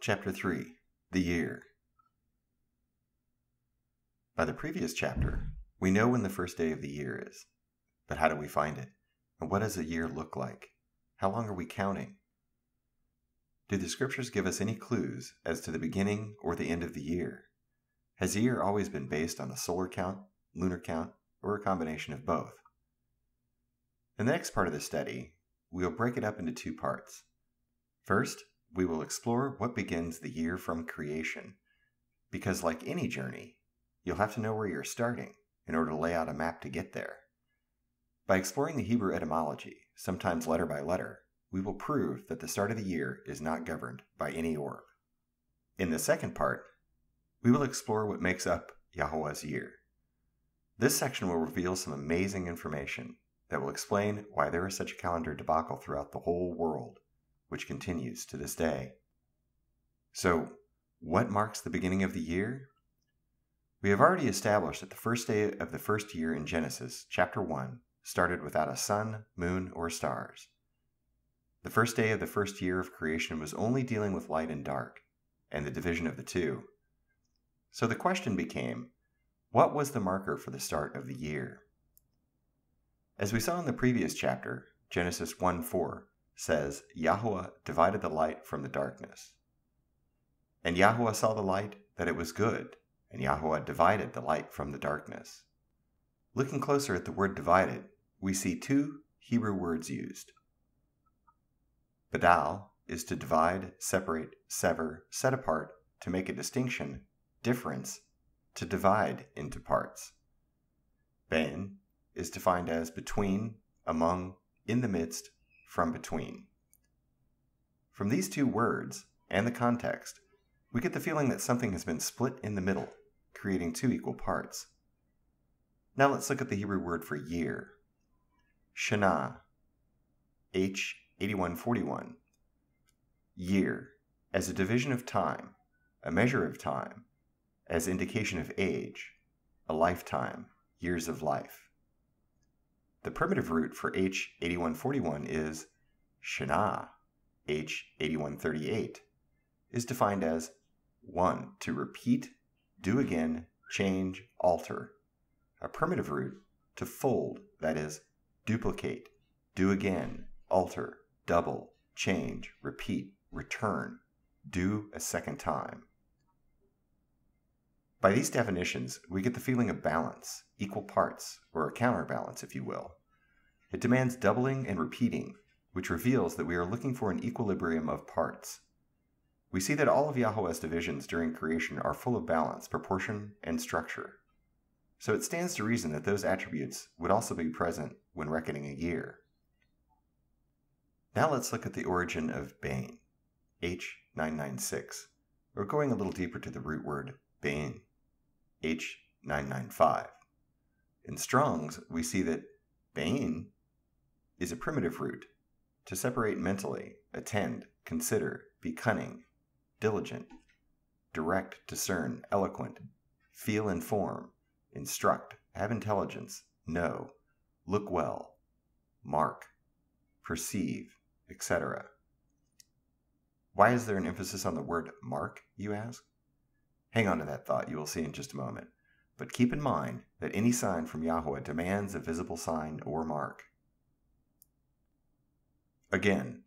Chapter 3, The Year. By the previous chapter, we know when the first day of the year is. But how do we find it? And what does a year look like? How long are we counting? Do the scriptures give us any clues as to the beginning or the end of the year? Has a year always been based on a solar count, lunar count, or a combination of both? In the next part of the study, we will break it up into two parts. First, we will explore what begins the year from creation, because like any journey, you'll have to know where you're starting in order to lay out a map to get there. By exploring the Hebrew etymology, sometimes letter by letter, we will prove that the start of the year is not governed by any orb. In the second part, we will explore what makes up Yahweh's year. This section will reveal some amazing information that will explain why there is such a calendar debacle throughout the whole world, which continues to this day. So, what marks the beginning of the year? We have already established that the first day of the first year in Genesis, chapter 1, started without a sun, moon, or stars. The first day of the first year of creation was only dealing with light and dark, and the division of the two. So the question became, what was the marker for the start of the year? As we saw in the previous chapter, Genesis 1:4 says, Yahweh divided the light from the darkness. And Yahweh saw the light, that it was good, and Yahweh divided the light from the darkness. Looking closer at the word divided, we see two Hebrew words used. Badal is to divide, separate, sever, set apart, to make a distinction, difference, to divide into parts. Ben is defined as between, among, in the midst, from between. From these two words and the context, we get the feeling that something has been split in the middle, creating two equal parts. Now let's look at the Hebrew word for year. Shana, H8141. Year, as a division of time, a measure of time, as indication of age, a lifetime, years of life. The primitive root for H8141 is Shana, H8138, is defined as 1. To repeat, do again, change, alter. A primitive root to fold, that is, duplicate, do again, alter, double, change, repeat, return, do a second time. By these definitions, we get the feeling of balance, equal parts, or a counterbalance, if you will. It demands doubling and repeating, which reveals that we are looking for an equilibrium of parts. We see that all of Yahweh's divisions during creation are full of balance, proportion, and structure. So it stands to reason that those attributes would also be present when reckoning a year. Now let's look at the origin of Bain, H996, or going a little deeper to the root word Bain, H995. In Strong's, we see that Bain is a primitive root to separate mentally, attend, consider, be cunning, diligent, direct, discern, eloquent, feel, inform, instruct, have intelligence, know, look well, mark, perceive, etc. Why is there an emphasis on the word mark, you ask? Hang on to that thought, you will see in just a moment. But keep in mind that any sign from Yahweh demands a visible sign or mark. Again,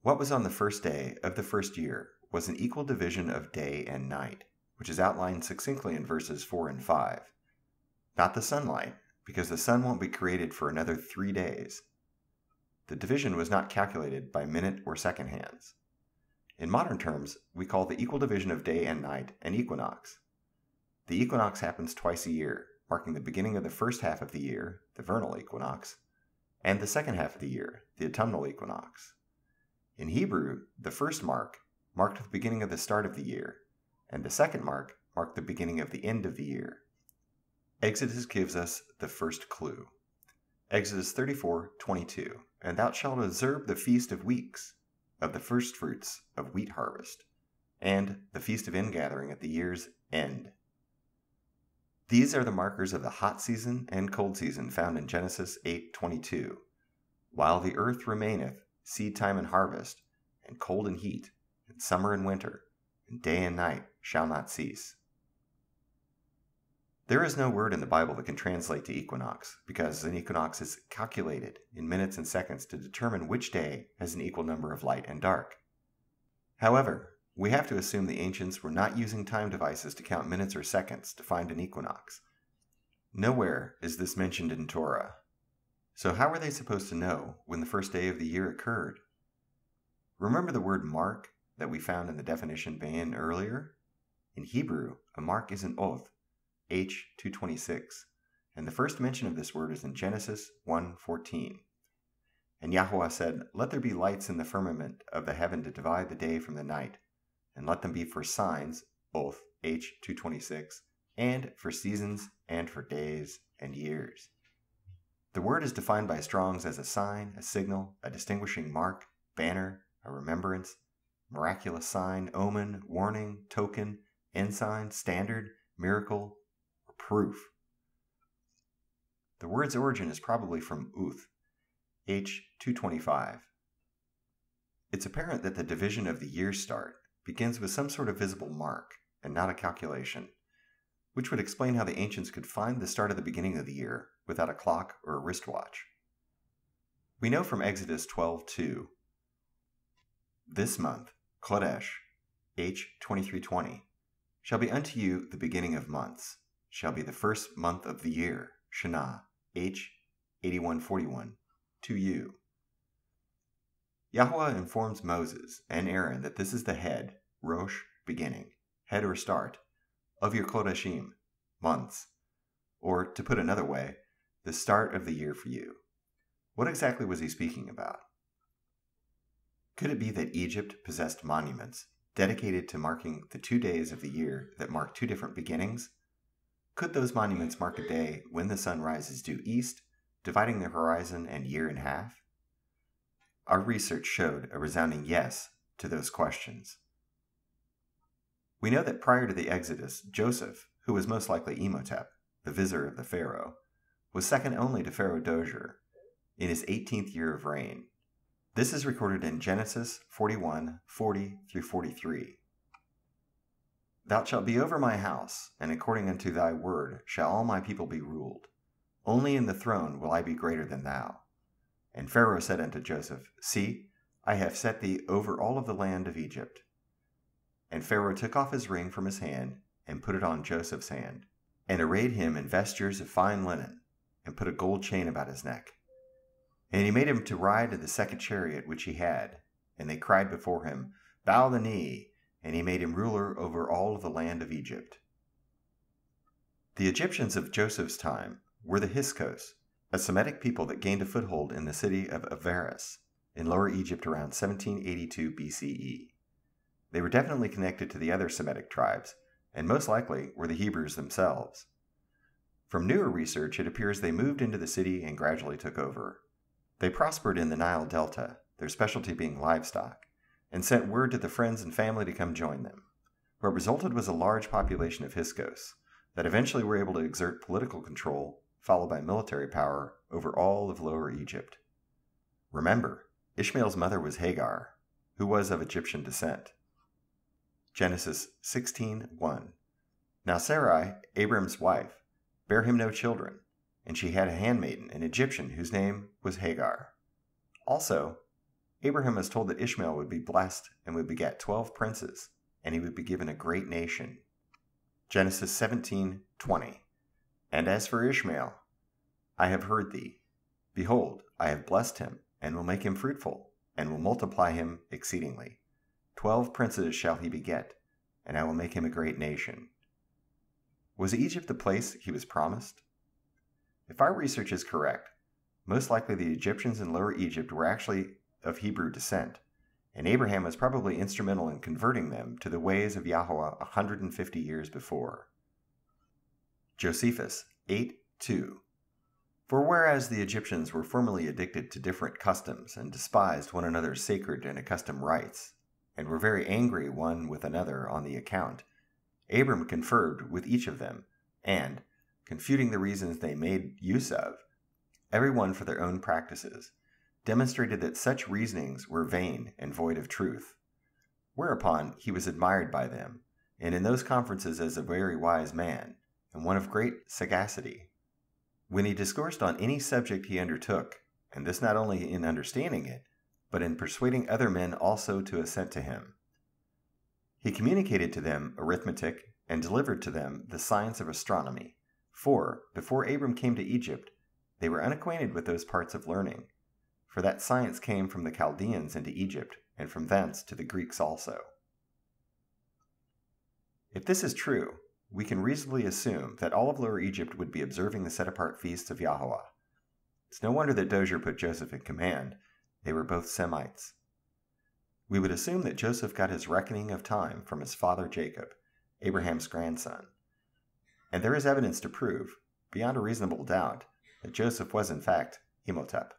what was on the first day of the first year was an equal division of day and night, which is outlined succinctly in verses 4 and 5. Not the sunlight, because the sun won't be created for another 3 days. The division was not calculated by minute or second hands. In modern terms, we call the equal division of day and night an equinox. The equinox happens twice a year, marking the beginning of the first half of the year, the vernal equinox, and the second half of the year, the autumnal equinox. In Hebrew, the first mark marked the beginning of the start of the year, and the second mark marked the beginning of the end of the year. Exodus gives us the first clue. Exodus 34:22, and thou shalt observe the feast of weeks, of the first fruits of wheat harvest, and the feast of ingathering at the year's end. These are the markers of the hot season and cold season found in Genesis 8:22. While the earth remaineth, seed time and harvest, and cold and heat, and summer and winter, and day and night shall not cease. There is no word in the Bible that can translate to equinox, because an equinox is calculated in minutes and seconds to determine which day has an equal number of light and dark. However, we have to assume the ancients were not using time devices to count minutes or seconds to find an equinox. Nowhere is this mentioned in Torah. So how were they supposed to know when the first day of the year occurred? Remember the word mark that we found in the definition ban earlier? In Hebrew, a mark is an oath, H226, and the first mention of this word is in Genesis 1:14. And Yahweh said, "Let there be lights in the firmament of the heaven to divide the day from the night, and let them be for signs, oath, H226, and for seasons, and for days and years." The word is defined by Strong's as a sign, a signal, a distinguishing mark, banner, a remembrance, miraculous sign, omen, warning, token, ensign, standard, miracle, or proof. The word's origin is probably from Uth, H225. It's apparent that the division of the year's start begins with some sort of visible mark and not a calculation, which would explain how the ancients could find the start of the beginning of the year without a clock or a wristwatch. We know from Exodus 12:2, "This month, Chodesh, H2320, shall be unto you the beginning of months, shall be the first month of the year, Shana, H8141, to you." Yahweh informs Moses and Aaron that this is the head, Rosh, beginning, head or start, of your Chodeshim, months, or to put another way, the start of the year for you. What exactly was he speaking about? Could it be that Egypt possessed monuments dedicated to marking the 2 days of the year that mark 2 different beginnings? Could those monuments mark a day when the sun rises due east, dividing the horizon and year in half? Our research showed a resounding yes to those questions. We know that prior to the Exodus, Joseph, who was most likely Imhotep, the vizier of the Pharaoh, was second only to Pharaoh Dozier in his 18th year of reign. This is recorded in Genesis 41:40-43. "Thou shalt be over my house, and according unto thy word shall all my people be ruled. Only in the throne will I be greater than thou. And Pharaoh said unto Joseph, See, I have set thee over all of the land of Egypt. And Pharaoh took off his ring from his hand, and put it on Joseph's hand, and arrayed him in vestures of fine linen, and put a gold chain about his neck. And he made him to ride in the second chariot which he had. And they cried before him, Bow the knee. And he made him ruler over all of the land of Egypt." The Egyptians of Joseph's time were the Hyksos, a Semitic people that gained a foothold in the city of Avaris in Lower Egypt around 1782 BCE. They were definitely connected to the other Semitic tribes, and most likely were the Hebrews themselves. From newer research, it appears they moved into the city and gradually took over. They prospered in the Nile Delta, their specialty being livestock, and sent word to the friends and family to come join them. What resulted was a large population of Hyksos that eventually were able to exert political control, followed by military power, over all of Lower Egypt. Remember, Ishmael's mother was Hagar, who was of Egyptian descent. Genesis 16:1. Now Sarai, Abram's wife, bare him no children, and she had a handmaiden, an Egyptian, whose name was Hagar. Also, Abraham was told that Ishmael would be blessed and would beget 12 princes, and he would be given a great nation. Genesis 17:20. And as for Ishmael, I have heard thee. Behold, I have blessed him, and will make him fruitful, and will multiply him exceedingly. 12 princes shall he beget, and I will make him a great nation. Was Egypt the place he was promised? If our research is correct, most likely the Egyptians in Lower Egypt were actually of Hebrew descent, and Abraham was probably instrumental in converting them to the ways of Yahweh 150 years before. Josephus 8:2. For whereas the Egyptians were formerly addicted to different customs and despised one another's sacred and accustomed rites, and were very angry one with another on the account, Abram conferred with each of them, and, confuting the reasons they made use of, every one for their own practices, demonstrated that such reasonings were vain and void of truth. Whereupon he was admired by them, and in those conferences as a very wise man, and one of great sagacity. When he discoursed on any subject he undertook, and this not only in understanding it, but in persuading other men also to assent to him. He communicated to them arithmetic, and delivered to them the science of astronomy. For, before Abram came to Egypt, they were unacquainted with those parts of learning. For that science came from the Chaldeans into Egypt, and from thence to the Greeks also. If this is true, we can reasonably assume that all of Lower Egypt would be observing the set-apart feasts of Yahweh. It's no wonder that DayYear put Joseph in command. They were both Semites. We would assume that Joseph got his reckoning of time from his father Jacob, Abraham's grandson. And there is evidence to prove, beyond a reasonable doubt, that Joseph was in fact Imhotep.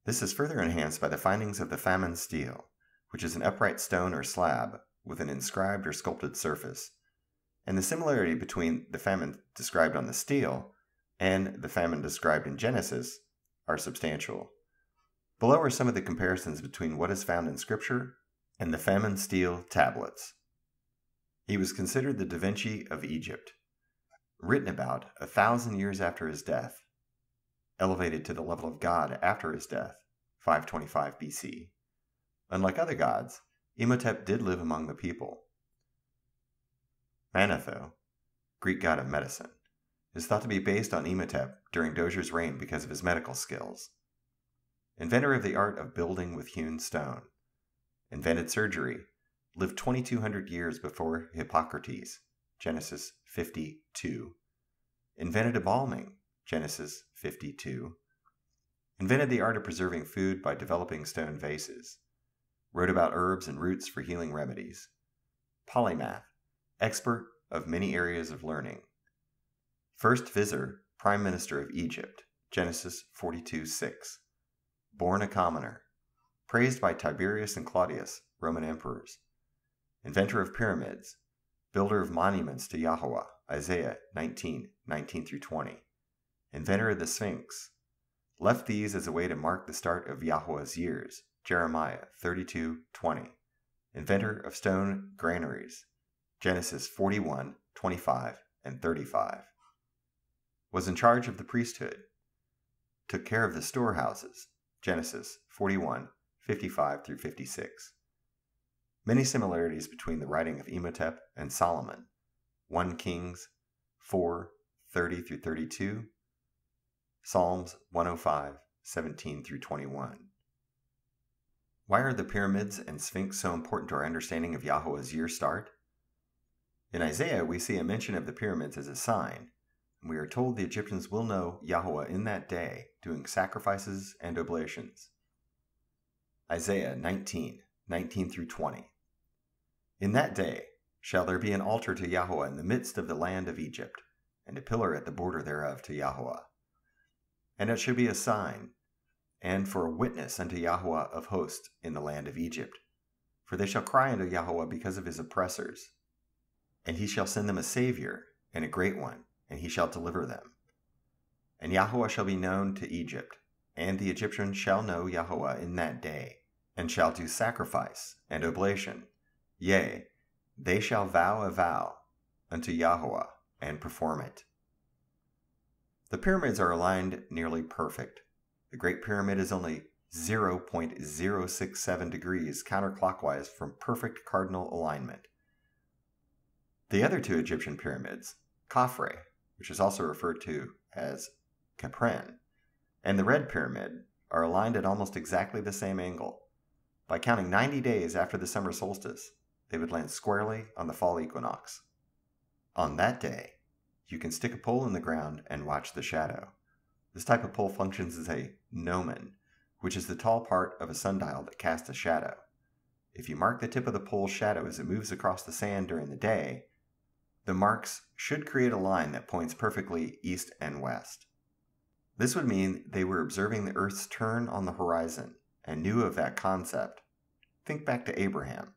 This is further enhanced by the findings of the famine stele, which is an upright stone or slab with an inscribed or sculpted surface, and the similarity between the famine described on the stele and the famine described in Genesis are substantial. Below are some of the comparisons between what is found in Scripture and the famine stele tablets. He was considered the Da Vinci of Egypt, written about 1,000 years after his death, elevated to the level of God after his death, 525 BC. Unlike other gods, Imhotep did live among the people. Manetho, Greek god of medicine, is thought to be based on Imhotep during DayYear's reign because of his medical skills. Inventor of the art of building with hewn stone, invented surgery, lived 2,200 years before Hippocrates, Genesis 52. Invented embalming, Genesis 52. Invented the art of preserving food by developing stone vases. Wrote about herbs and roots for healing remedies. Polymath, expert of many areas of learning. First vizier, prime minister of Egypt, Genesis 42:6. Born a commoner. Praised by Tiberius and Claudius, Roman emperors. Inventor of pyramids. Builder of monuments to Yahweh, Isaiah 19:19-20. Inventor of the Sphinx. Left these as a way to mark the start of Yahweh's years, Jeremiah 32:20. Inventor of stone granaries, Genesis 41:25 and 35. Was in charge of the priesthood. Took care of the storehouses, Genesis 41:55-56. Many similarities between the writing of Imhotep and Solomon, 1 Kings 4:30-32, Psalms 105:17-21. Why are the pyramids and Sphinx so important to our understanding of Yahweh's year start? In Isaiah, we see a mention of the pyramids as a sign, and we are told the Egyptians will know Yahweh in that day, doing sacrifices and oblations. Isaiah 19:19-20. In that day shall there be an altar to Yahweh in the midst of the land of Egypt, and a pillar at the border thereof to Yahweh. And it shall be a sign, and for a witness unto Yahweh of hosts in the land of Egypt. For they shall cry unto Yahweh because of his oppressors. And he shall send them a Savior, and a great one, and he shall deliver them. And Yahweh shall be known to Egypt, and the Egyptians shall know Yahweh in that day, and shall do sacrifice and oblation. Yea, they shall vow a vow unto Yahweh, and perform it. The pyramids are aligned nearly perfect. The Great Pyramid is only 0.067 degrees counterclockwise from perfect cardinal alignment. The other two Egyptian pyramids, Khafre, which is also referred to as Khephren, and the Red Pyramid, are aligned at almost exactly the same angle. By counting 90 days after the summer solstice, they would land squarely on the fall equinox. On that day, you can stick a pole in the ground and watch the shadow. This type of pole functions as a gnomon, which is the tall part of a sundial that casts a shadow. If you mark the tip of the pole's shadow as it moves across the sand during the day, the marks should create a line that points perfectly east and west. This would mean they were observing the Earth's turn on the horizon and knew of that concept. Think back to Abraham.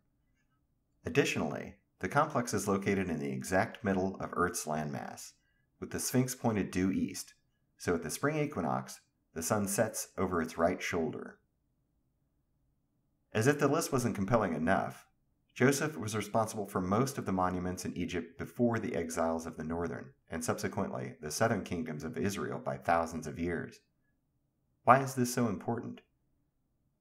Additionally, the complex is located in the exact middle of Earth's landmass, with the Sphinx pointed due east, so at the spring equinox, the sun sets over its right shoulder. As if the list wasn't compelling enough, Joseph was responsible for most of the monuments in Egypt before the exiles of the northern, and subsequently the southern kingdoms of Israel by thousands of years. Why is this so important?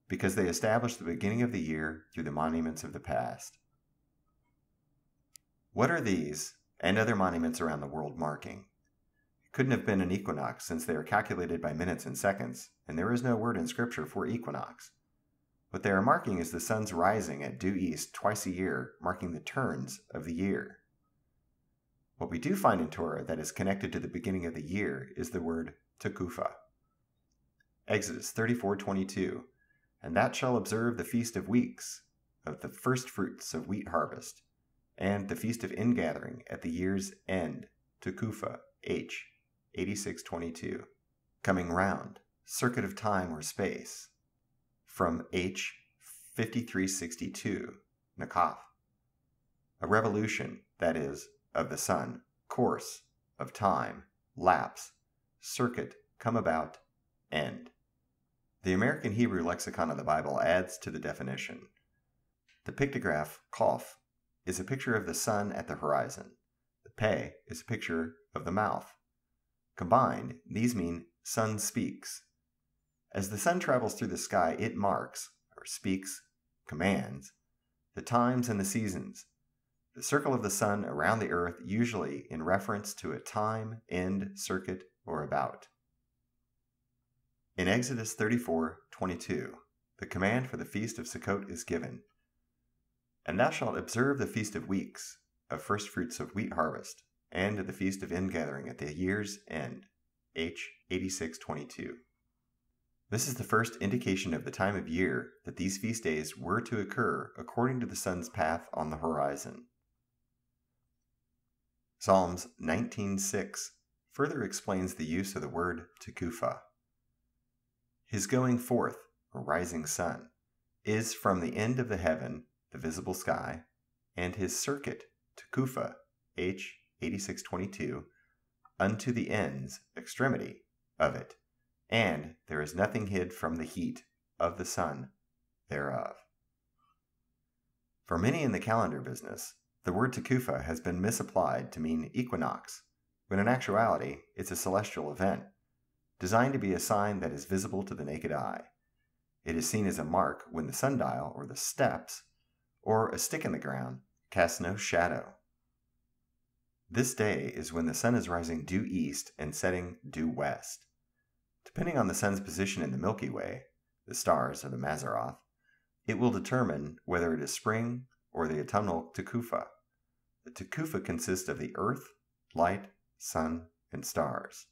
Because they established the beginning of the year through the monuments of the past. What are these and other monuments around the world marking? It couldn't have been an equinox since they are calculated by minutes and seconds, and there is no word in Scripture for equinox. What they are marking is the sun's rising at due east twice a year, marking the turns of the year. What we do find in Torah that is connected to the beginning of the year is the word Tekufah. Exodus 34:22, and that shall observe the feast of weeks, of the first fruits of wheat harvest, and the feast of ingathering at the year's end, Tekufah, H, 86:22, coming round, circuit of time or space, from H 53:62, Nakaf. A revolution, that is, of the sun, course, of time, lapse, circuit, come about, end. The American Hebrew Lexicon of the Bible adds to the definition. The pictograph, Qaf, is a picture of the sun at the horizon. The Peh is a picture of the mouth. Combined, these mean sun speaks. As the sun travels through the sky, it marks, or speaks, commands, the times and the seasons, the circle of the sun around the earth, usually in reference to a time, end, circuit, or about. In Exodus 34:22, the command for the feast of Sukkot is given. And thou shalt observe the feast of weeks, of first fruits of wheat harvest, and the feast of ingathering at the year's end, H 86:22. This is the first indication of the time of year that these feast days were to occur according to the sun's path on the horizon. Psalms 19:6 further explains the use of the word Tekufah. His going forth, or rising sun, is from the end of the heaven, the visible sky, and his circuit, Tekufah, H 86:22, unto the ends, extremity, of it, and there is nothing hid from the heat of the sun thereof. For many in the calendar business, the word Tekufah has been misapplied to mean equinox, when in actuality it's a celestial event, designed to be a sign that is visible to the naked eye. It is seen as a mark when the sundial, or the steps, or a stick in the ground, casts no shadow. This day is when the sun is rising due east and setting due west. Depending on the sun's position in the Milky Way, the stars of the Mazzaroth, it will determine whether it is spring or the autumnal Tekufah. The Tekufah consists of the earth, light, sun, and stars.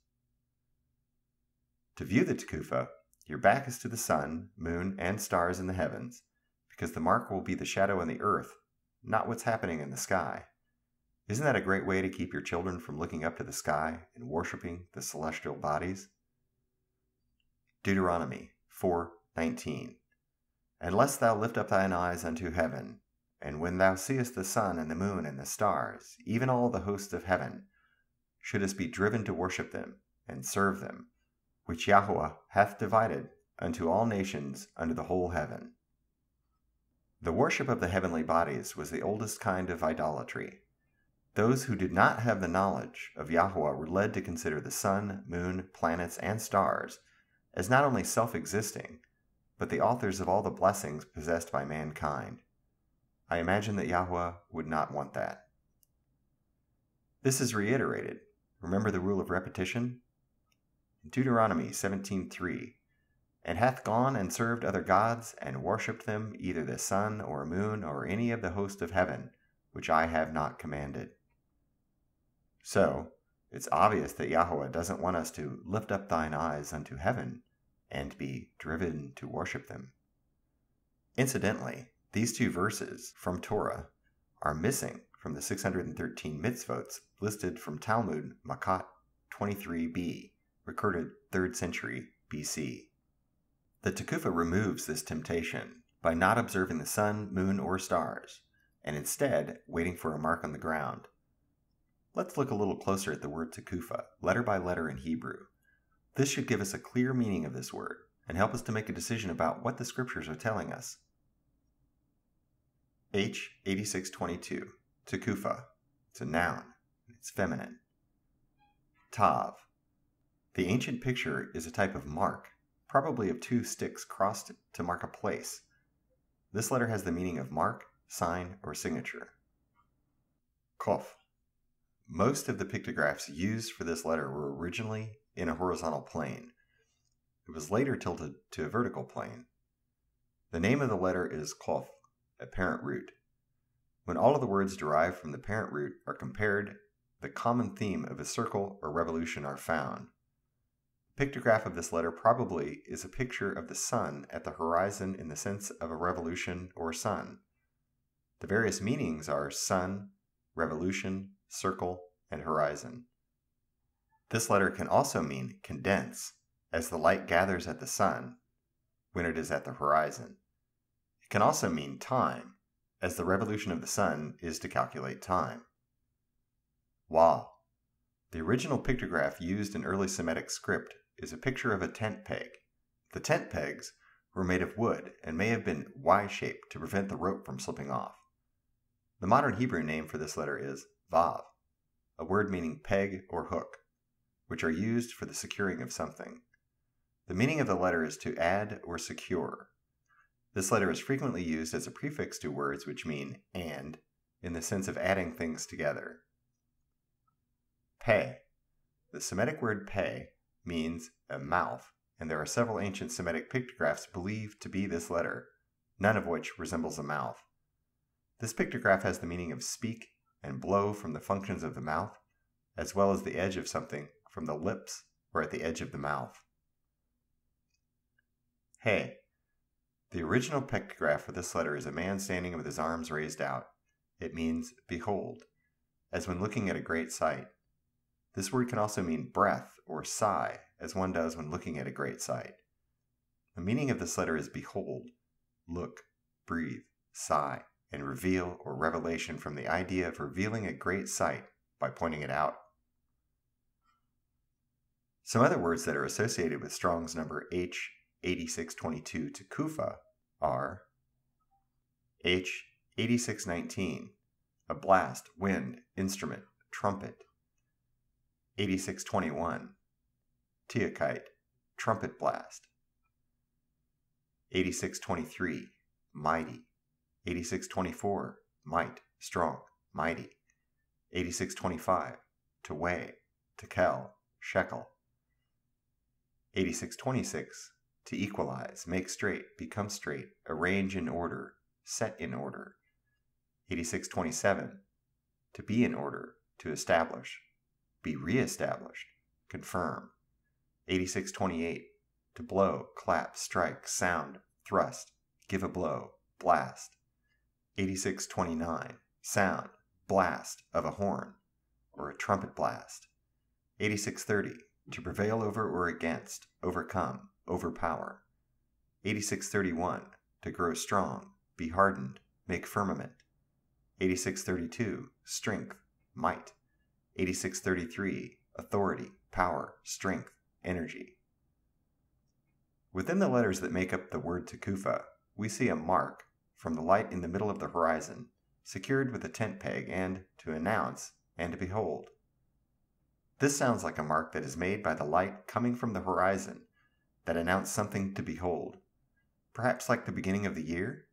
To view the Tekufah, your back is to the sun, moon, and stars in the heavens, because the mark will be the shadow on the earth, not what's happening in the sky. Isn't that a great way to keep your children from looking up to the sky and worshiping the celestial bodies? Deuteronomy 4:19. Unless thou lift up thine eyes unto heaven, and when thou seest the sun and the moon and the stars, even all the hosts of heaven, shouldest be driven to worship them and serve them, which Yahweh hath divided unto all nations under the whole heaven. The worship of the heavenly bodies was the oldest kind of idolatry. Those who did not have the knowledge of Yahweh were led to consider the sun, moon, planets, and stars as not only self-existing, but the authors of all the blessings possessed by mankind. I imagine that Yahweh would not want that. This is reiterated. Remember the rule of repetition? In Deuteronomy 17:3, and hath gone and served other gods, and worshipped them, either the sun or moon or any of the host of heaven, which I have not commanded. So, it's obvious that Yahweh doesn't want us to lift up thine eyes unto heaven and be driven to worship them. Incidentally, these two verses from Torah are missing from the 613 mitzvot listed from Talmud Makot 23b, recorded 3rd century BC. The Tekufah removes this temptation by not observing the sun, moon, or stars, and instead waiting for a mark on the ground. Let's look a little closer at the word Tekufah, letter by letter in Hebrew. This should give us a clear meaning of this word and help us to make a decision about what the scriptures are telling us. H8622, Takufa. It's a noun. It's feminine. Tav. The ancient picture is a type of mark, probably of two sticks crossed to mark a place. This letter has the meaning of mark, sign, or signature. Kof. Most of the pictographs used for this letter were originally in a horizontal plane. It was later tilted to a vertical plane. The name of the letter is Kof, a parent root. When all of the words derived from the parent root are compared, the common theme of a circle or revolution are found. The pictograph of this letter probably is a picture of the sun at the horizon in the sense of a revolution or sun. The various meanings are sun, revolution, circle, and horizon. This letter can also mean condense, as the light gathers at the sun when it is at the horizon. It can also mean time, as the revolution of the sun is to calculate time. Wa. The original pictograph used in early Semitic script is a picture of a tent peg. The tent pegs were made of wood and may have been Y-shaped to prevent the rope from slipping off. The modern Hebrew name for this letter is Vav, a word meaning peg or hook, which are used for the securing of something. The meaning of the letter is to add or secure. This letter is frequently used as a prefix to words which mean and, in the sense of adding things together. Pe. The Semitic word pe means a mouth, and there are several ancient Semitic pictographs believed to be this letter, none of which resembles a mouth. This pictograph has the meaning of speak and blow from the functions of the mouth, as well as the edge of something from the lips or at the edge of the mouth. He. The original pictograph for this letter is a man standing with his arms raised out. It means behold, as when looking at a great sight. This word can also mean breath or sigh, as one does when looking at a great sight. The meaning of this letter is behold, look, breathe, sigh, and reveal or revelation from the idea of revealing a great sight by pointing it out. Some other words that are associated with Strong's number H8622 Takufa are H8619, a blast, wind, instrument, trumpet. 8621, Teokite, trumpet blast. 8623, mighty. 8624, might, strong, mighty. 8625, to weigh, tekel, shekel. 8626, to equalize, make straight, become straight, arrange in order, set in order. 8627, to be in order, to establish, be re-established, confirm. 8628, to blow, clap, strike, sound, thrust, give a blow, blast. 8629, sound, blast of a horn, or a trumpet blast. 8630, to prevail over or against, overcome, overpower. 8631, to grow strong, be hardened, make firmament. 8632, strength, might. 8633, authority, power, strength, energy. Within the letters that make up the word Takufa, we see a mark from the light in the middle of the horizon, secured with a tent peg, and to announce and to behold. This sounds like a mark that is made by the light coming from the horizon that announced something to behold, perhaps like the beginning of the year.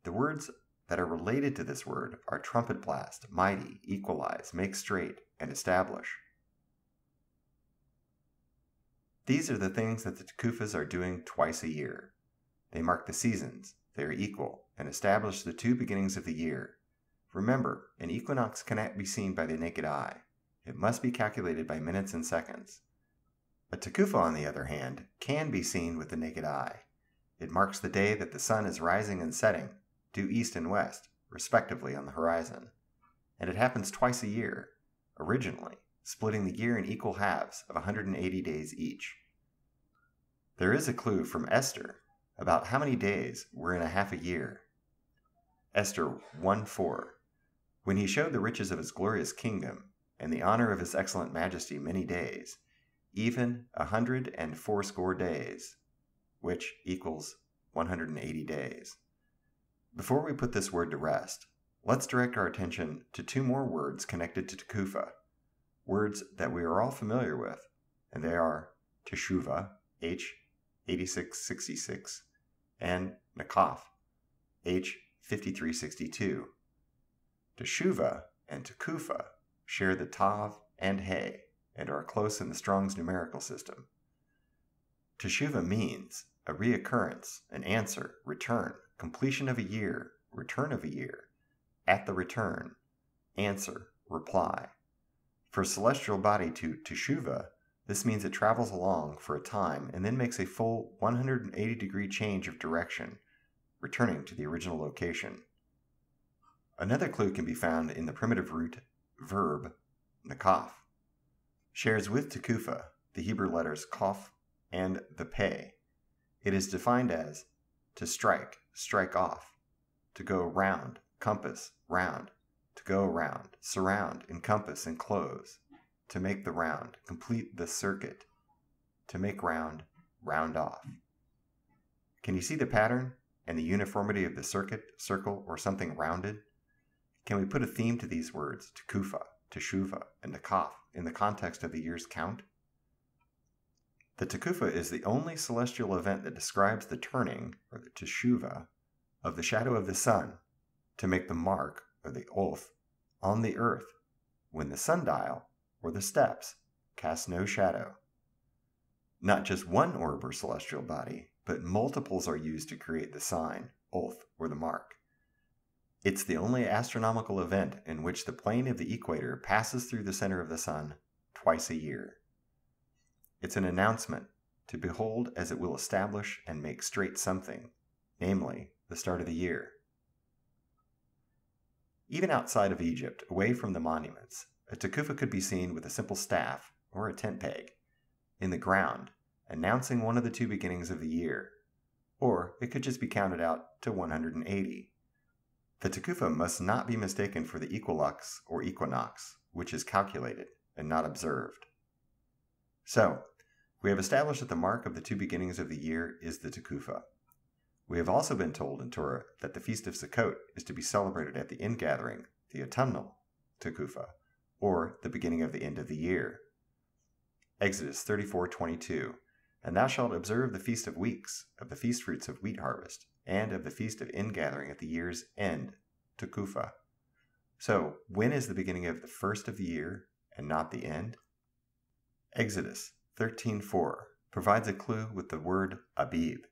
The words that are related to this word are trumpet blast, mighty, equalize, make straight, and establish. These are the things that the Takufas are doing twice a year. They mark the seasons, they are equal, and establish the two beginnings of the year. Remember, an equinox cannot be seen by the naked eye. It must be calculated by minutes and seconds. A Takufa, on the other hand, can be seen with the naked eye. It marks the day that the sun is rising and setting, due east and west, respectively, on the horizon. And it happens twice a year, originally, splitting the year in equal halves of 180 days each. There is a clue from Esther about how many days were in a half a year. Esther 1:4. When he showed the riches of his glorious kingdom, and the honor of his excellent majesty many days, even 180 days, which equals 180 days. Before we put this word to rest, let's direct our attention to two more words connected to Tekufa, words that we are all familiar with, and they are Teshuvah, H 8666, and Nakaf, H 5362. Teshuvah and Tekufa share the Tav and He and are close in the Strong's numerical system. Teshuvah means a reoccurrence, an answer, return, completion of a year, return of a year, at the return, answer, reply. For a celestial body to Teshuvah, this means it travels along for a time and then makes a full 180-degree change of direction, returning to the original location. Another clue can be found in the primitive root verb, nakaf. Shares with Tekufa the Hebrew letters kaf and the peh. It is defined as to strike, strike off, to go round, compass, round, to go around, surround, encompass, enclose, to make the round, complete the circuit, to make round, round off. Can you see the pattern and the uniformity of the circuit, circle, or something rounded? Can we put a theme to these words, Tekufa, Teshuvah, and Nakaf, in the context of the year's count? The Tekufa is the only celestial event that describes the turning, or the Teshuvah, of the shadow of the sun to make the mark, or the oath, on the earth, when the sundial, or the steps, cast no shadow. Not just one orb or celestial body, but multiples are used to create the sign, oath, or the mark. It's the only astronomical event in which the plane of the equator passes through the center of the sun twice a year. It's an announcement to behold as it will establish and make straight something, namely, the start of the year. Even outside of Egypt, away from the monuments, a Tekufa could be seen with a simple staff, or a tent peg, in the ground, announcing one of the two beginnings of the year, or it could just be counted out to 180. The Tekufa must not be mistaken for the equilux or equinox, which is calculated and not observed. So, we have established that the mark of the two beginnings of the year is the Tekufa. We have also been told in Torah that the Feast of Sukkot is to be celebrated at the ingathering, the autumnal Tekufa, or the beginning of the end of the year. Exodus 34:22, and thou shalt observe the Feast of Weeks, of the feast fruits of wheat harvest, and of the Feast of Ingathering at the year's end, Tekufa. So, when is the beginning of the first of the year, and not the end? Exodus 13:4 provides a clue with the word Abib.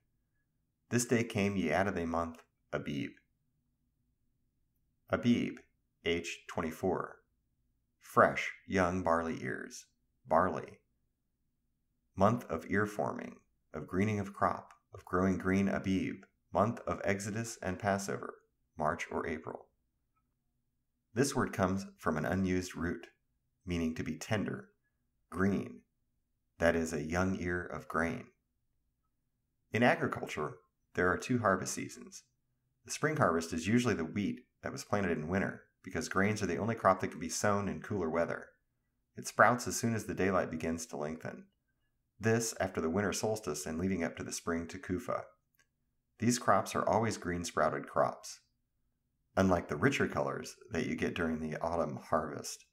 This day came ye out of the month Abib. Abib, H 24. Fresh, young barley ears, barley. Month of ear forming, of greening of crop, of growing green Abib, month of Exodus and Passover, March or April. This word comes from an unused root, meaning to be tender, green, that is, a young ear of grain. In agriculture, there are two harvest seasons. The spring harvest is usually the wheat that was planted in winter, because grains are the only crop that can be sown in cooler weather. It sprouts as soon as the daylight begins to lengthen. This after the winter solstice and leading up to the spring Tekufa. These crops are always green sprouted crops, unlike the richer colors that you get during the autumn harvest.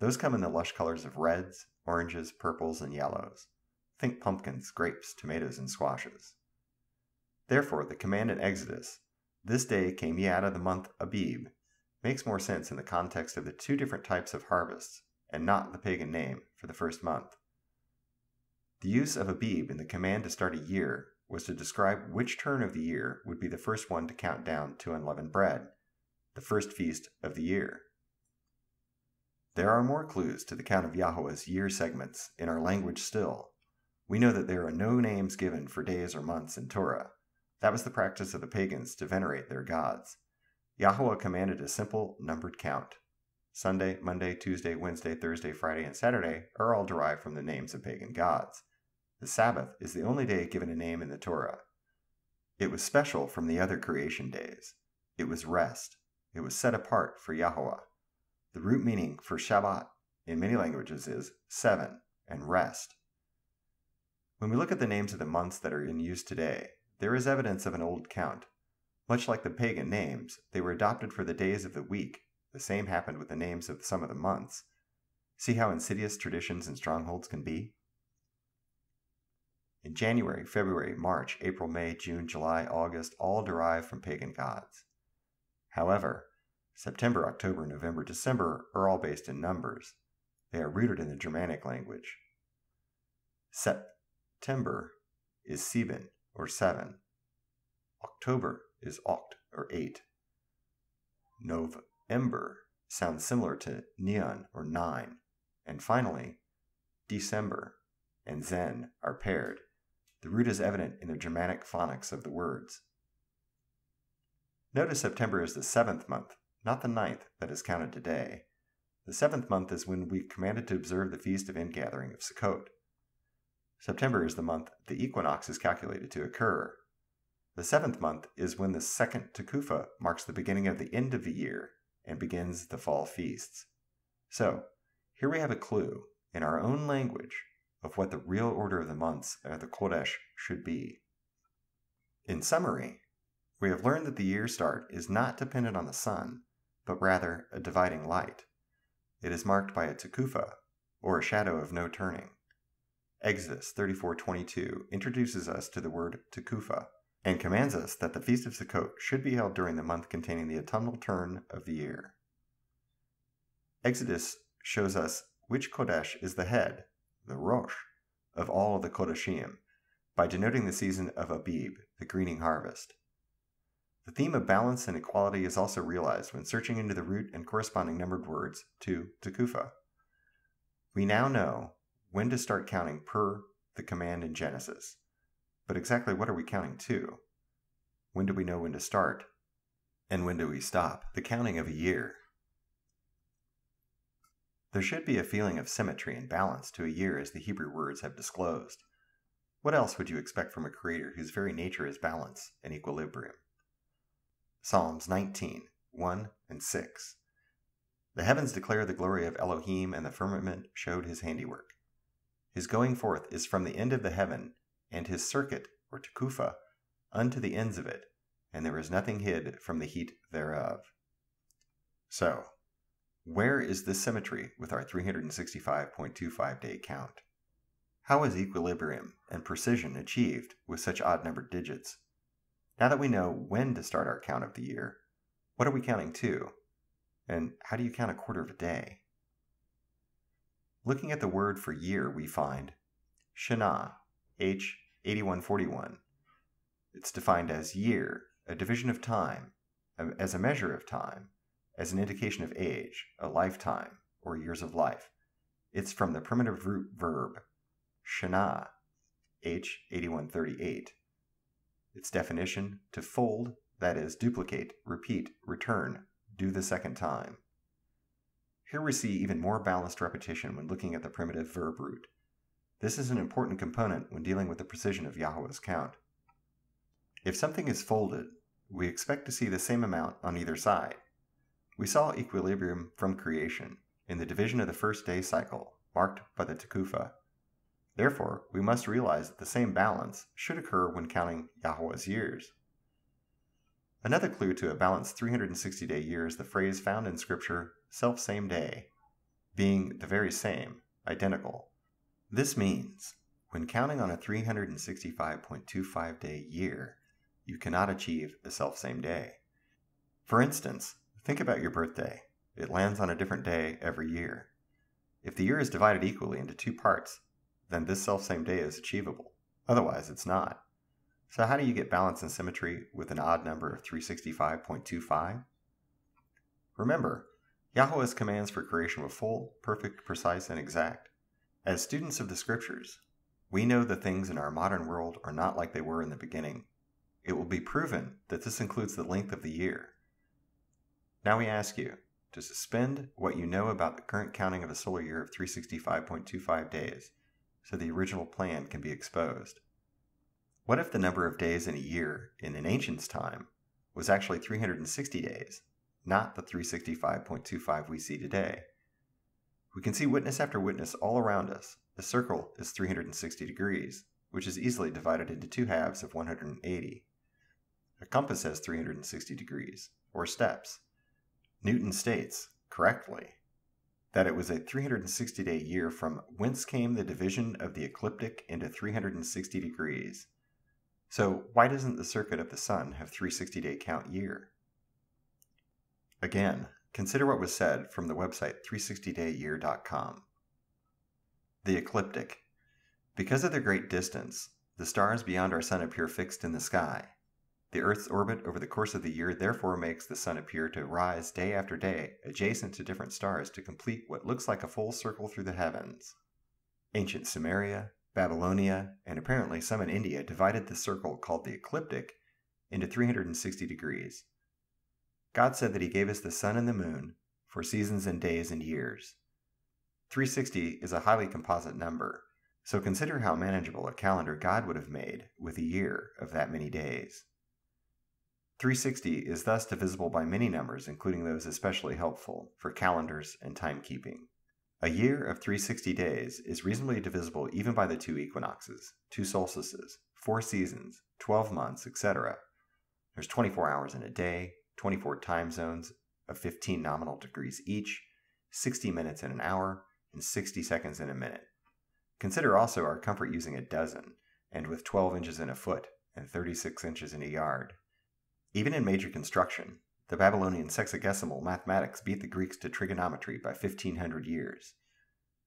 Those come in the lush colors of reds, oranges, purples, and yellows. Think pumpkins, grapes, tomatoes, and squashes. Therefore, the command in Exodus, this day came ye out of the month Abib, makes more sense in the context of the two different types of harvests, and not the pagan name for the first month. The use of Abib in the command to start a year was to describe which turn of the year would be the first one to count down to unleavened bread, the first feast of the year. There are more clues to the count of Yahweh's year segments in our language still. We know that there are no names given for days or months in Torah. That was the practice of the pagans to venerate their gods. Yahweh commanded a simple numbered count. Sunday, Monday, Tuesday, Wednesday, Thursday, Friday, and Saturday are all derived from the names of pagan gods. The Sabbath is the only day given a name in the Torah. It was special from the other creation days. It was rest. It was set apart for Yahweh. The root meaning for Shabbat in many languages is 7 and rest. When we look at the names of the months that are in use today, there is evidence of an old count. Much like the pagan names, they were adopted for the days of the week. The same happened with the names of some of the months. See how insidious traditions and strongholds can be? In January, February, March, April, May, June, July, August, all derive from pagan gods. However, September, October, November, December are all based in numbers. They are rooted in the Germanic language. September is Sieben, or 7. October is Oct, or 8. November sounds similar to Neon, or 9. And finally, December and Zen are paired. The root is evident in the Germanic phonics of the words. Notice September is the 7th month, not the 9th that is counted today. The 7th month is when we commanded to observe the Feast of Ingathering of Sukkot. September is the month the equinox is calculated to occur. The 7th month is when the second Tekufa marks the beginning of the end of the year and begins the fall feasts. So, here we have a clue, in our own language, of what the real order of the months of the Kodesh should be. In summary, we have learned that the year start is not dependent on the sun, but rather a dividing light. It is marked by a tekufa, or a shadow of no turning. Exodus 34:22 introduces us to the word tekufa, and commands us that the Feast of Sukkot should be held during the month containing the autumnal turn of the year. Exodus shows us which Kodesh is the head, the Rosh, of all of the Kodeshim, by denoting the season of Abib, the greening harvest. The theme of balance and equality is also realized when searching into the root and corresponding numbered words to Tekufa. We now know when to start counting per the command in Genesis. But exactly what are we counting to? When do we know when to start? And when do we stop the counting of a year? There should be a feeling of symmetry and balance to a year as the Hebrew words have disclosed. What else would you expect from a creator whose very nature is balance and equilibrium? Psalms 19:1 and 6. The heavens declare the glory of Elohim, and the firmament showed his handiwork. His going forth is from the end of the heaven, and his circuit, or tekufa, unto the ends of it, and there is nothing hid from the heat thereof. So, where is this symmetry with our 365.25-day count? How is equilibrium and precision achieved with such odd-numbered digits? Now that we know when to start our count of the year, what are we counting to? And how do you count a quarter of a day? Looking at the word for year, we find Shana, H 8141. It's defined as year, a division of time, as a measure of time, as an indication of age, a lifetime, or years of life. It's from the primitive root verb Shana, H 8138. Its definition, to fold, that is, duplicate, repeat, return, do the second time. Here we see even more balanced repetition when looking at the primitive verb root. This is an important component when dealing with the precision of Yahweh's count. If something is folded, we expect to see the same amount on either side. We saw equilibrium from creation in the division of the first day cycle, marked by the tekufa. Therefore, we must realize that the same balance should occur when counting Yahweh's years. Another clue to a balanced 360-day year is the phrase found in Scripture, self-same day, being the very same, identical. This means, when counting on a 365.25-day year, you cannot achieve a self-same day. For instance, think about your birthday. It lands on a different day every year. If the year is divided equally into two parts, then this self-same day is achievable. Otherwise, it's not. So how do you get balance and symmetry with an odd number of 365.25? Remember, Yahweh's commands for creation were full, perfect, precise, and exact. As students of the Scriptures, we know the things in our modern world are not like they were in the beginning. It will be proven that this includes the length of the year. Now we ask you to suspend what you know about the current counting of a solar year of 365.25 days, so the original plan can be exposed. What if the number of days in a year in an ancient's time was actually 360 days, not the 365.25 we see today? We can see witness after witness all around us. A circle is 360 degrees, which is easily divided into two halves of 180. A compass has 360 degrees, or steps. Newton states, correctly, that it was a 360-day year from whence came the division of the ecliptic into 360 degrees. So why doesn't the circuit of the sun have 360-day count year? Again, consider what was said from the website 360dayyear.com. The ecliptic. Because of their great distance, the stars beyond our sun appear fixed in the sky. The Earth's orbit over the course of the year therefore makes the sun appear to rise day after day adjacent to different stars to complete what looks like a full circle through the heavens. Ancient Sumeria, Babylonia, and apparently some in India divided the circle called the ecliptic into 360 degrees. God said that He gave us the sun and the moon for seasons and days and years. 360 is a highly composite number, so consider how manageable a calendar God would have made with a year of that many days. 360 is thus divisible by many numbers, including those especially helpful for calendars and timekeeping. A year of 360 days is reasonably divisible even by the 2 equinoxes, 2 solstices, 4 seasons, 12 months, etc. There's 24 hours in a day, 24 time zones of 15 nominal degrees each, 60 minutes in an hour, and 60 seconds in a minute. Consider also our comfort using a dozen, and with 12 inches in a foot and 36 inches in a yard. Even in major construction, the Babylonian sexagesimal mathematics beat the Greeks to trigonometry by 1,500 years.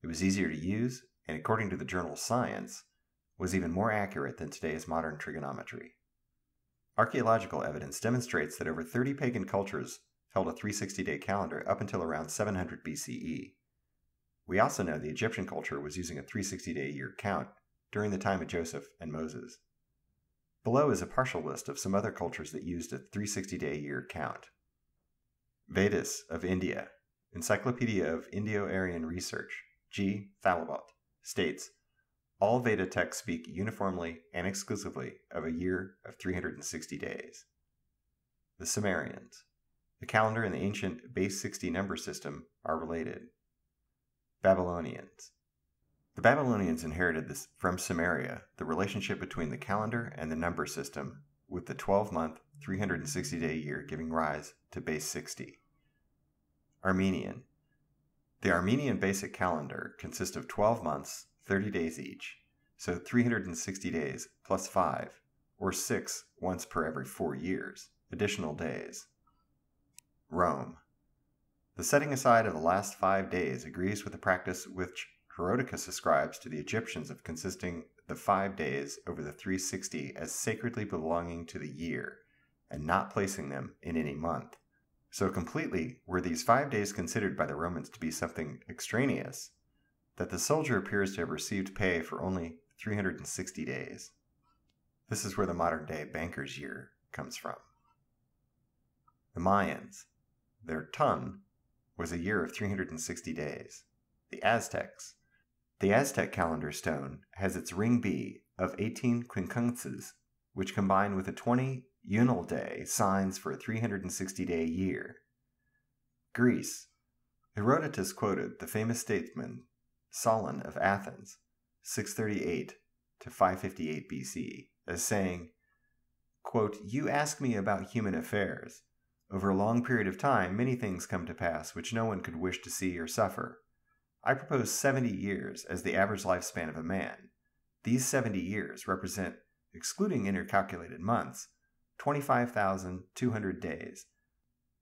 It was easier to use, and according to the journal Science, was even more accurate than today's modern trigonometry. Archaeological evidence demonstrates that over 30 pagan cultures held a 360-day calendar up until around 700 BCE. We also know the Egyptian culture was using a 360-day year count during the time of Joseph and Moses. Below is a partial list of some other cultures that used a 360-day year count. Vedas of India, Encyclopedia of Indo-Aryan Research, G. Thalibot, states, all Veda texts speak uniformly and exclusively of a year of 360 days. The Sumerians. The calendar and the ancient base 60 number system are related. Babylonians. The Babylonians inherited this from Sumeria, the relationship between the calendar and the number system, with the 12-month, 360-day year giving rise to base 60. Armenian. The Armenian basic calendar consists of 12 months, 30 days each, so 360 days plus 5, or 6 once per every 4 years, additional days. Rome. The setting aside of the last 5 days agrees with the practice which Herodotus ascribes to the Egyptians of consisting the 5 days over the 360 as sacredly belonging to the year, and not placing them in any month. So completely were these 5 days considered by the Romans to be something extraneous, that the soldier appears to have received pay for only 360 days. This is where the modern-day banker's year comes from. The Mayans. Their ton was a year of 360 days. The Aztecs. The Aztec calendar stone has its ring B of 18 quincunxes, which combine with a 20 unal day signs for a 360-day year. Greece. Herodotus quoted the famous statesman Solon of Athens, 638 to 558 BC, as saying, quote, "You ask me about human affairs. Over a long period of time, many things come to pass which no one could wish to see or suffer. I propose 70 years as the average lifespan of a man. These 70 years represent, excluding intercalculated months, 25,200 days.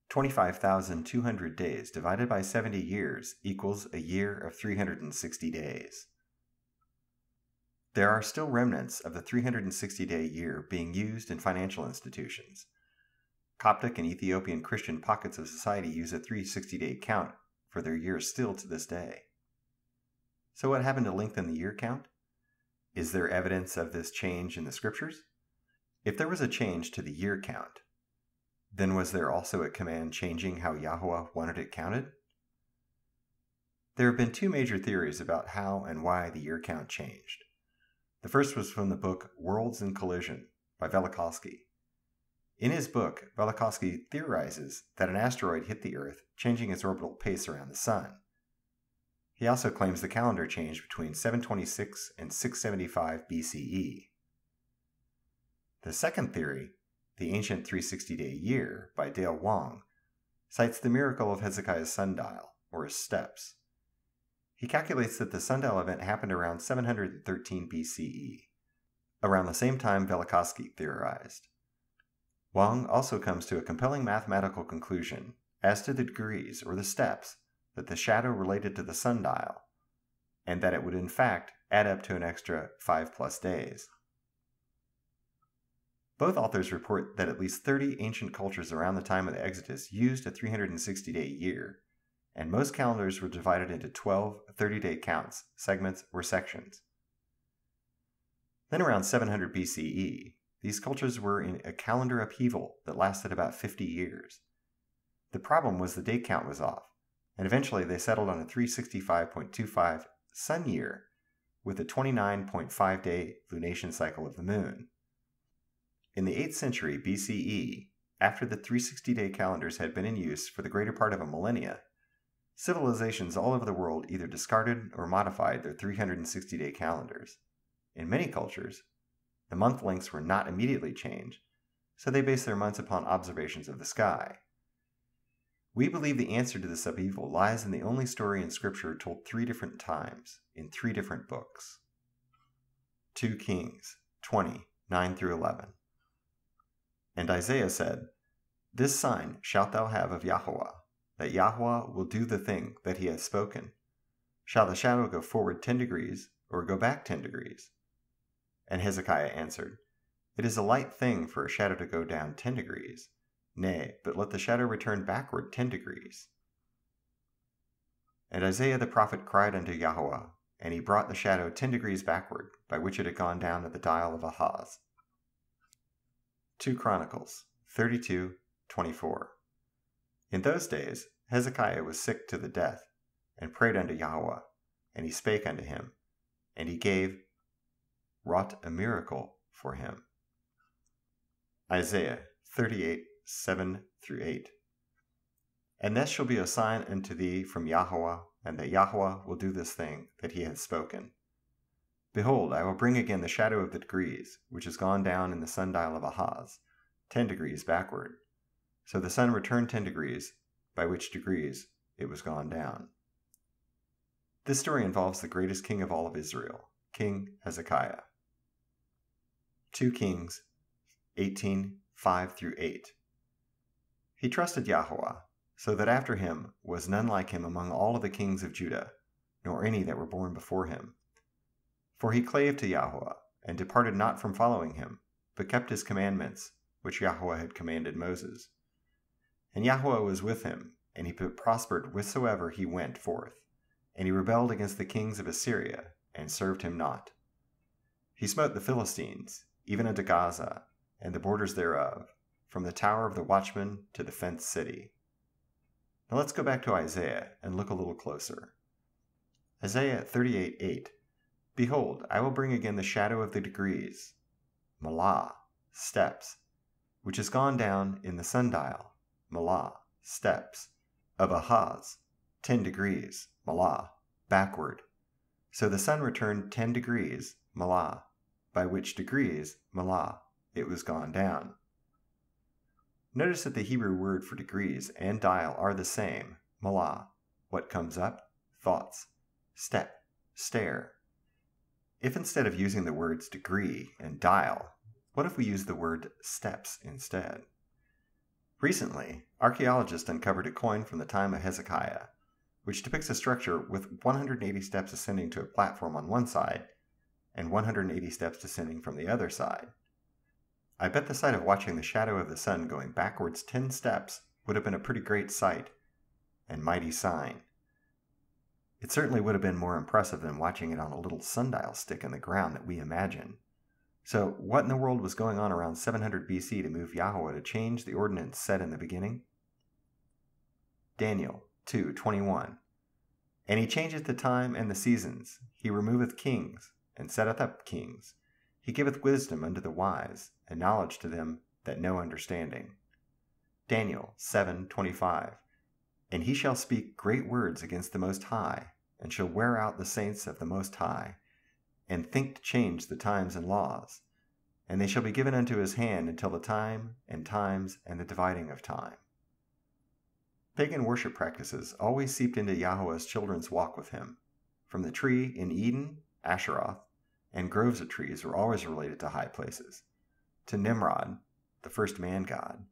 25,200 days divided by 70 years equals a year of 360 days. There are still remnants of the 360-day year being used in financial institutions. Coptic and Ethiopian Christian pockets of society use a 360-day count for their years still to this day. So what happened to lengthen the year count? Is there evidence of this change in the scriptures? If there was a change to the year count, then was there also a command changing how Yahweh wanted it counted? There have been 2 major theories about how and why the year count changed. The first was from the book Worlds in Collision by Velikovsky. In his book, Velikovsky theorizes that an asteroid hit the Earth, changing its orbital pace around the Sun. He also claims the calendar changed between 726 and 675 BCE. The second theory The Ancient 360-Day Year by Wong, cites the miracle of Hezekiah's sundial, or his steps. He calculates that the sundial event happened around 713 BCE, around the same time Velikovsky theorized. Wong also comes to a compelling mathematical conclusion as to the degrees, or the steps, that the shadow related to the sundial, and that it would in fact add up to an extra 5+ days. Both authors report that at least 30 ancient cultures around the time of the Exodus used a 360-day year, and most calendars were divided into 12 30-day counts, segments, or sections. Then around 700 BCE, these cultures were in a calendar upheaval that lasted about 50 years. The problem was the day count was off, and eventually they settled on a 365.25 sun year with a 29.5-day lunation cycle of the moon. In the 8th century BCE, after the 360-day calendars had been in use for the greater part of a millennia, civilizations all over the world either discarded or modified their 360-day calendars. In many cultures, the month lengths were not immediately changed, so they based their months upon observations of the sky. We believe the answer to this upheaval lies in the only story in Scripture told 3 different times, in 3 different books. 2 Kings 20, 9-11. And Isaiah said, "This sign shalt thou have of Yahweh, that Yahweh will do the thing that he hath spoken. Shall the shadow go forward 10 degrees, or go back 10 degrees? And Hezekiah answered, It is a light thing for a shadow to go down 10 degrees. Nay, but let the shadow return backward 10 degrees. And Isaiah the prophet cried unto Yahweh, and he brought the shadow 10 degrees backward, by which it had gone down at the dial of Ahaz." 2 Chronicles 32:24. In those days Hezekiah was sick to the death, and prayed unto Yahweh, and he spake unto him, and he wrought a miracle for him. Isaiah 38:7-8. And this shall be a sign unto thee from Yahweh, and that Yahweh will do this thing that he hath spoken. Behold, I will bring again the shadow of the degrees, which is gone down in the sundial of Ahaz, 10 degrees backward. So the sun returned 10 degrees, by which degrees it was gone down. This story involves the greatest king of all of Israel, King Hezekiah. 2 Kings 18:5-8. He trusted Yahweh, so that after him was none like him among all of the kings of Judah, nor any that were born before him. For he clave to Yahweh, and departed not from following him, but kept his commandments, which Yahweh had commanded Moses. And Yahweh was with him, and he prospered whithersoever he went forth. And he rebelled against the kings of Assyria, and served him not. He smote the Philistines, even unto Gaza, and the borders thereof, from the tower of the watchman to the fenced city. Now let's go back to Isaiah and look a little closer. Isaiah 38:8. Behold, I will bring again the shadow of the degrees, Malah, steps, which is gone down in the sundial, Malah, steps, of Ahaz, 10 degrees, Malah, backward. So the sun returned 10 degrees, Malah, by which degrees, Malah, it was gone down. Notice that the Hebrew word for degrees and dial are the same, Malah. What comes up? Thoughts. Step, stare. If instead of using the words degree and dial, what if we use the word steps instead? Recently, archaeologists uncovered a coin from the time of Hezekiah, which depicts a structure with 180 steps ascending to a platform on one side, and 180 steps descending from the other side. I bet the sight of watching the shadow of the sun going backwards 10 steps would have been a pretty great sight and mighty sign. It certainly would have been more impressive than watching it on a little sundial stick in the ground that we imagine. So what in the world was going on around 700 BC to move Yahweh to change the ordinance set in the beginning? Daniel 2:21. And he changeth the time and the seasons. He removeth kings, and setteth up kings. He giveth wisdom unto the wise, and knowledge to them that know understanding. Daniel 7:25. And he shall speak great words against the Most High, and shall wear out the saints of the Most High, and think to change the times and laws. and they shall be given unto his hand until the time and times and the dividing of time. Pagan worship practices always seeped into Yahweh's children's walk with him. From the tree in Eden, Asheroth, and groves of trees were always related to high places. To Nimrod, the first man god,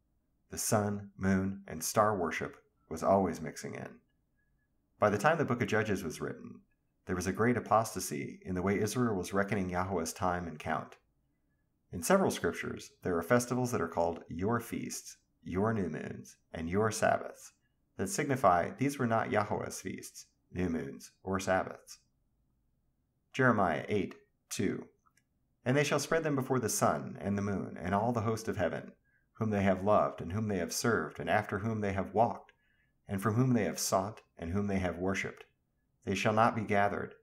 the sun, moon, and star worship was always mixing in. By the time the book of Judges was written, there was a great apostasy in the way Israel was reckoning Yahweh's time and count. In several scriptures, there are festivals that are called your feasts, your new moons, and your Sabbaths, that signify these were not Yahweh's feasts, new moons, or Sabbaths. Jeremiah 8:2. And they shall spread them before the sun and the moon and all the host of heaven, whom they have loved and whom they have served and after whom they have walked, and from whom they have sought and whom they have worshipped. They shall not be gathered,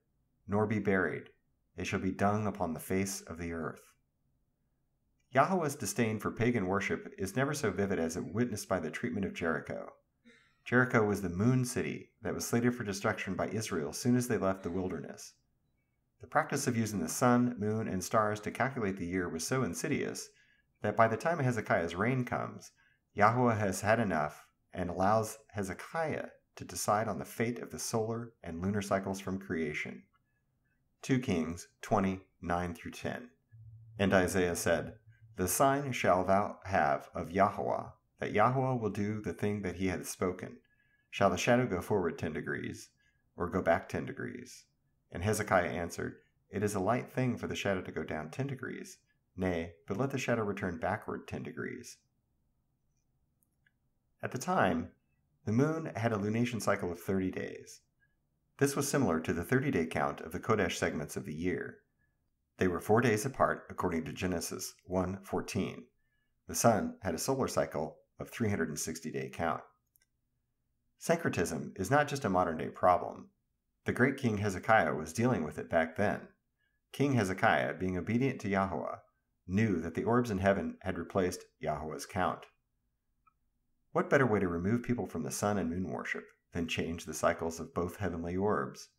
nor be buried. They shall be dung upon the face of the earth. Yahweh's disdain for pagan worship is never so vivid as it witnessed by the treatment of Jericho. Jericho was the moon city that was slated for destruction by Israel as soon as they left the wilderness. The practice of using the sun, moon, and stars to calculate the year was so insidious that by the time Hezekiah's reign comes, Yahweh has had enough and allows Hezekiah to decide on the fate of the solar and lunar cycles from creation. 2 Kings 20:9-10. And Isaiah said, The sign shalt thou have of Yahweh, that Yahweh will do the thing that he hath spoken. Shall the shadow go forward 10 degrees, or go back 10 degrees? And Hezekiah answered, It is a light thing for the shadow to go down 10 degrees. Nay, but let the shadow return backward 10 degrees. At the time, the moon had a lunation cycle of 30 days. This was similar to the 30-day count of the Kodesh segments of the year. They were 4 days apart according to Genesis 1:14. The sun had a solar cycle of 360-day count. Syncretism is not just a modern-day problem. The great King Hezekiah was dealing with it back then. King Hezekiah, being obedient to Yahweh, knew that the orbs in heaven had replaced Yahweh's count. What better way to remove people from the sun and moon worship than change the cycles of both heavenly orbs?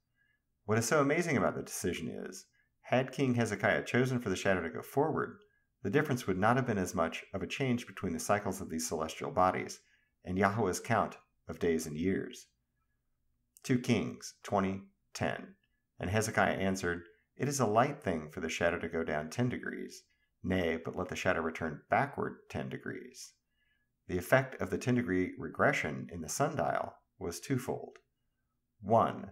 What is so amazing about the decision is, had King Hezekiah chosen for the shadow to go forward, the difference would not have been as much of a change between the cycles of these celestial bodies and Yahweh's count of days and years. 2 Kings 20:10. And Hezekiah answered, It is a light thing for the shadow to go down 10 degrees. Nay, but let the shadow return backward 10 degrees. The effect of the 10-degree regression in the sundial was twofold. 1.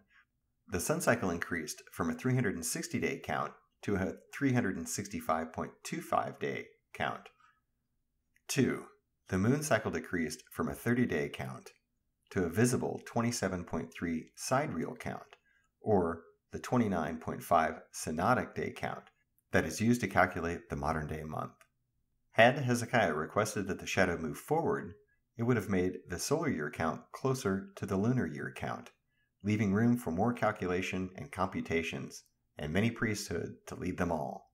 The sun cycle increased from a 360-day count to a 365.25-day count. 2. The moon cycle decreased from a 30-day count to a visible 27.3 sidereal count, or the 29.5 synodic day count that is used to calculate the modern-day month. Had Hezekiah requested that the shadow move forward, it would have made the solar year count closer to the lunar year count, leaving room for more calculation and computations, and many priesthood to lead them all.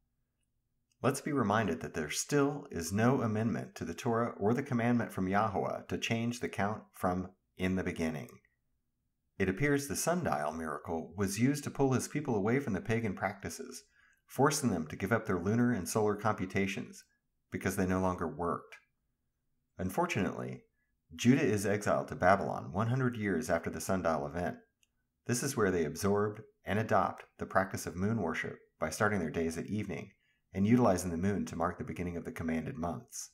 Let's be reminded that there still is no amendment to the Torah or the commandment from Yahweh to change the count from in the beginning. It appears the sundial miracle was used to pull his people away from the pagan practices, forcing them to give up their lunar and solar computations because they no longer worked. Unfortunately, Judah is exiled to Babylon 100 years after the sundial event. This is where they absorbed and adopt the practice of moon worship by starting their days at evening and utilizing the moon to mark the beginning of the commanded months.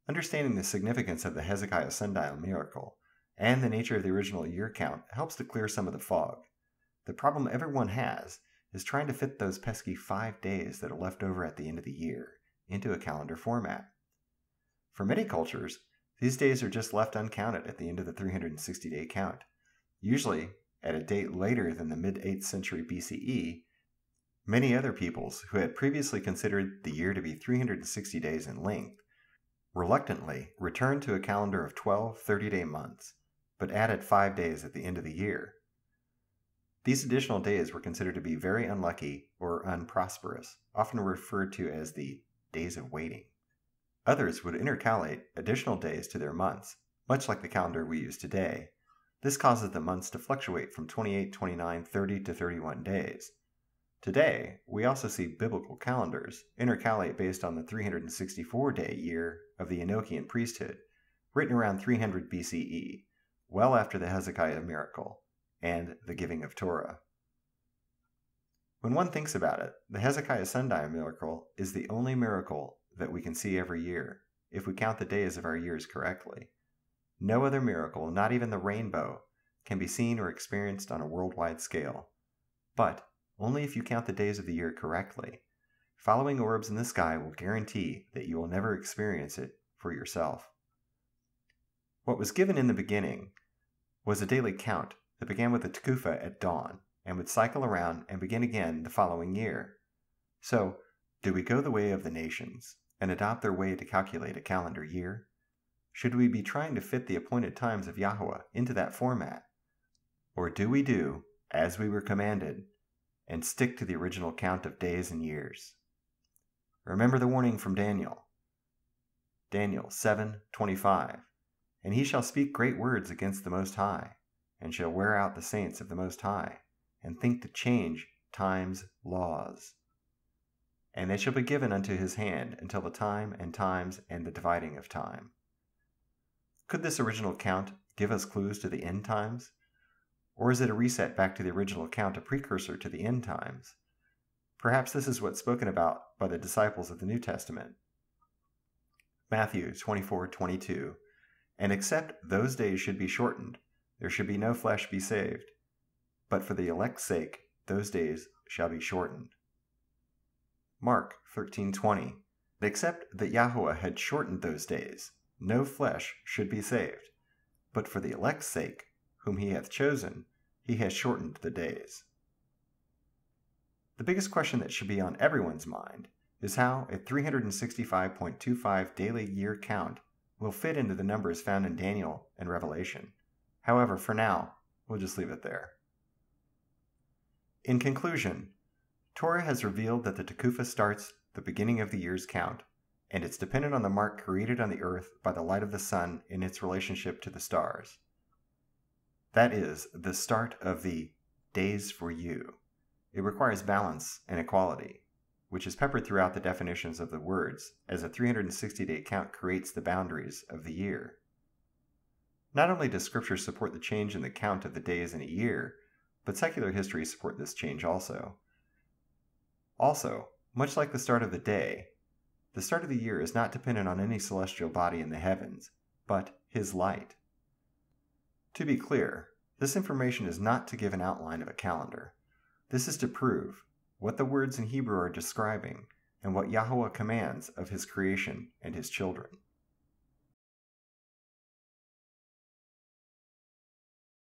Understanding the significance of the Hezekiah sundial miracle and the nature of the original year count helps to clear some of the fog. The problem everyone has is trying to fit those pesky 5 days that are left over at the end of the year into a calendar format. For many cultures, these days are just left uncounted at the end of the 360-day count, usually at a date later than the mid-8th century BCE. Many other peoples who had previously considered the year to be 360 days in length reluctantly returned to a calendar of 12 30-day months, but added 5 days at the end of the year. These additional days were considered to be very unlucky or unprosperous, often referred to as the days of waiting. Others would intercalate additional days to their months, much like the calendar we use today. This causes the months to fluctuate from 28, 29, 30 to 31 days. Today, we also see biblical calendars intercalate based on the 364-day year of the Enochian priesthood, written around 300 BCE, well after the Hezekiah miracle and the giving of Torah. When one thinks about it, the Hezekiah sundial miracle is the only miracle that we can see every year, if we count the days of our years correctly. No other miracle, not even the rainbow, can be seen or experienced on a worldwide scale. But only if you count the days of the year correctly. Following orbs in the sky will guarantee that you will never experience it for yourself. What was given in the beginning was a daily count that began with the Tekufa at dawn and would cycle around and begin again the following year. So, do we go the way of the nations and adopt their way to calculate a calendar year? Should we be trying to fit the appointed times of Yahweh into that format? Or do we do as we were commanded and stick to the original count of days and years? Remember the warning from Daniel. Daniel 7:25. And he shall speak great words against the Most High, and shall wear out the saints of the Most High, and think to change time's laws. And they shall be given unto his hand until the time and times and the dividing of time. Could this original count give us clues to the end times? Or is it a reset back to the original count, a precursor to the end times? Perhaps this is what's spoken about by the disciples of the New Testament. Matthew 24:22. And except those days should be shortened, there should be no flesh be saved. But for the elect's sake, those days shall be shortened. Mark 13:20. Except that Yahweh had shortened those days, no flesh should be saved. But for the elect's sake, whom he hath chosen, he has shortened the days. The biggest question that should be on everyone's mind is how a 365.25 daily year count will fit into the numbers found in Daniel and Revelation. However, for now, we'll just leave it there. In conclusion, Torah has revealed that the Tekufa starts the beginning of the year's count, and it's dependent on the mark created on the earth by the light of the sun in its relationship to the stars. That is the start of the days for you. It requires balance and equality, which is peppered throughout the definitions of the words, as a 360-day count creates the boundaries of the year. Not only does Scripture support the change in the count of the days in a year, but secular history support this change also. Also, much like the start of the day, the start of the year is not dependent on any celestial body in the heavens, but His light. To be clear, this information is not to give an outline of a calendar. This is to prove what the words in Hebrew are describing and what Yahweh commands of His creation and His children.